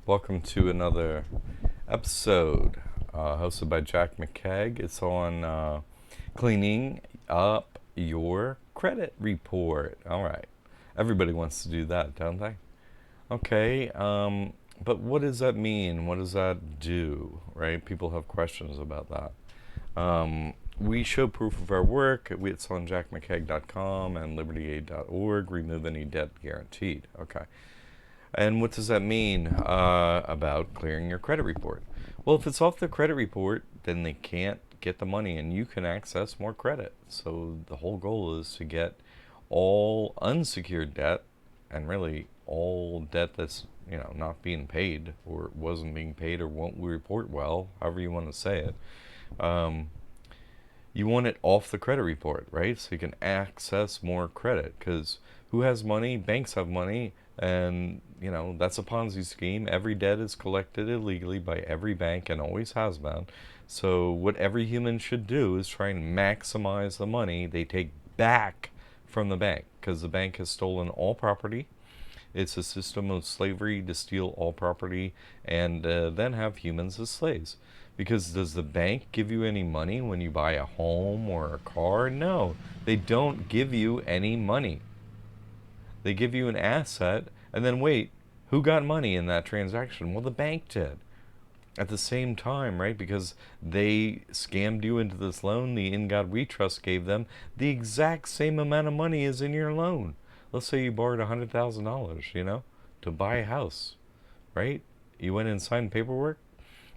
Welcome to another episode hosted by Jack McKeag. It's on cleaning up your credit report. All right. Everybody wants to do that, don't they? Okay. But what does that mean? What does that do? Right? People have questions about that. We show proof of our work. It's on jackmckeag.com and libertyaid.org. Remove any debt guaranteed. Okay. And what does that mean about clearing your credit report? Well, if it's off the credit report, then they can't get the money and you can access more credit. So the whole goal is to get all unsecured debt and really all debt that's not being paid or wasn't being paid or won't report well, however you want to say it. You want it off the credit report, right? So you can access more credit, because who has money? Banks have money, and that's a Ponzi scheme. Every debt is collected illegally by every bank and always has been. So what every human should do is try and maximize the money they take back from the bank, because the bank has stolen all property. It's a system of slavery to steal all property and then have humans as slaves. Because does the bank give you any money when you buy a home or a car? No, they don't give you any money. They give you an asset, and then wait, who got money in that transaction? Well, the bank did. At the same time, right? Because they scammed you into this loan, the In God We Trust gave them the exact same amount of money as in your loan. Let's say you borrowed $100,000, to buy a house, right? You went and signed paperwork.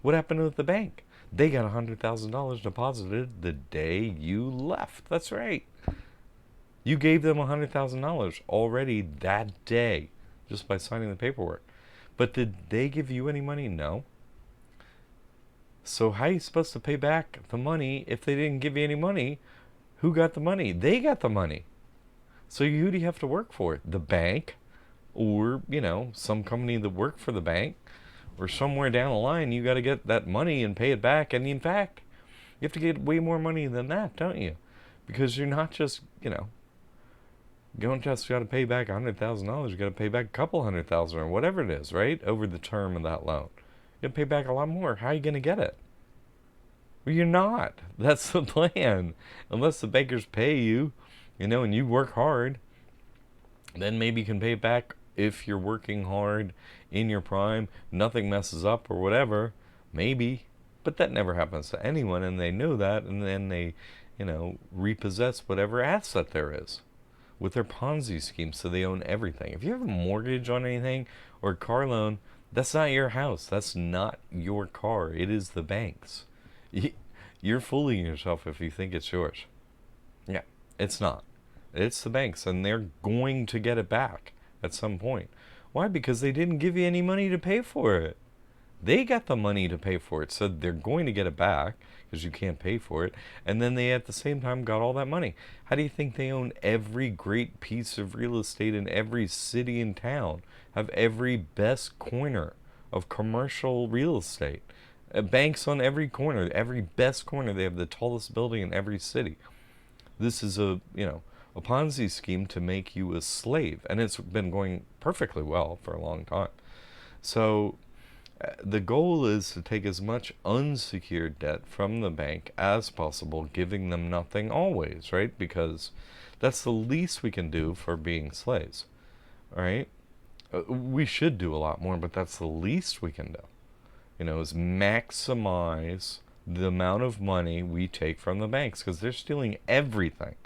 What happened with the bank? They got $100,000 deposited the day you left. That's right. You gave them $100,000 already that day just by signing the paperwork. But did they give you any money? No. So how are you supposed to pay back the money if they didn't give you any money? Who got the money? They got the money. So who do you have to work for? The bank, or some company that worked for the bank, or somewhere down the line you got to get that money and pay it back. And in fact, you have to get way more money than that, don't you? Because you're not just you don't just got to pay back $100,000. You got to pay back a couple $100,000 or whatever it is, right, over the term of that loan. You got to pay back a lot more. How are you going to get it? Well, you're not. That's the plan. Unless the bankers pay you, and you work hard, then maybe you can pay it back if you're working hard in your prime, nothing messes up or whatever, maybe. But that never happens to anyone, and they know that, and then they, repossess whatever asset there is with their Ponzi scheme, so they own everything. If you have a mortgage on anything or a car loan, that's not your house. That's not your car. It is the bank's. You're fooling yourself if you think it's yours. Yeah, it's not. It's the bank's, and they're going to get it back at some point. Why? Because they didn't give you any money to pay for it. They got the money to pay for it, so they're going to get it back because you can't pay for it. And then they, at the same time, got all that money. How do you think they own every great piece of real estate in every city and town? Have every best corner of commercial real estate? Banks on every corner, every best corner. They have the tallest building in every city. This is a Ponzi scheme to make you a slave, and it's been going perfectly well for a long time. So the goal is to take as much unsecured debt from the bank as possible, giving them nothing always, right? Because that's the least we can do for being slaves, right? We should do a lot more, but that's the least we can do. Is maximize the amount of money we take from the banks, because they're stealing everything.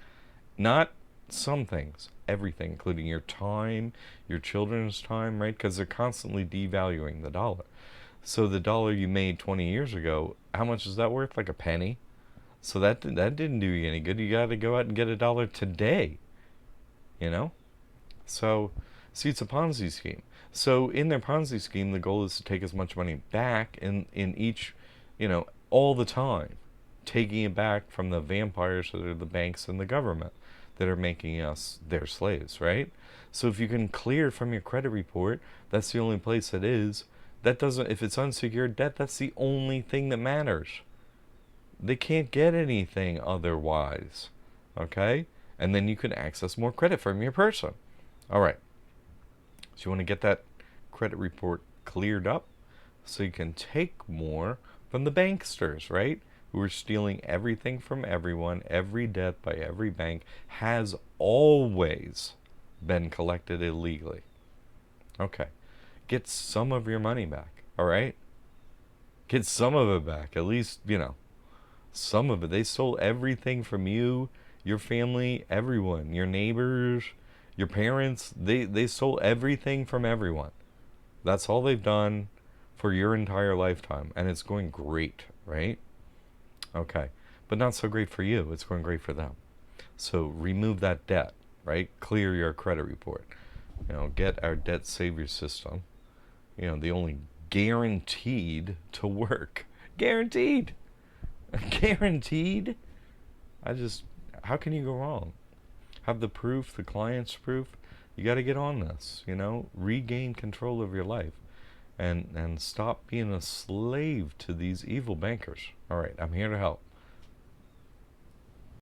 Not some things, everything, including your time, your children's time, right? Because they're constantly devaluing the dollar. So the dollar you made 20 years ago, how much is that worth? Like a penny? So that didn't do you any good. You got to go out and get a dollar today, So, see, it's a Ponzi scheme. So in their Ponzi scheme, the goal is to take as much money back in each, all the time, taking it back from the vampires that are the banks and the government that are making us their slaves, right? So if you can clear from your credit report, that's the only place it is. That doesn't, if it's unsecured debt, that's the only thing that matters. They can't get anything otherwise, okay? And then you can access more credit from your person. All right. So you want to get that credit report cleared up? so you can take more from the banksters, right? Who are stealing everything from everyone. Every debt by every bank has always been collected illegally. Okay. Get some of your money back, all right? Get some of it back. At least, some of it. They stole everything from you, your family, everyone, your neighbors, your parents. They stole everything from everyone. That's all they've done for your entire lifetime. And it's going great, right? Okay. But not so great for you. It's going great for them. So remove that debt, right? Clear your credit report. Get our debt savior system. The only guaranteed to work. Guaranteed. Guaranteed. How can you go wrong? Have the proof, the client's proof. You got to get on this, regain control of your life and stop being a slave to these evil bankers. All right, I'm here to help.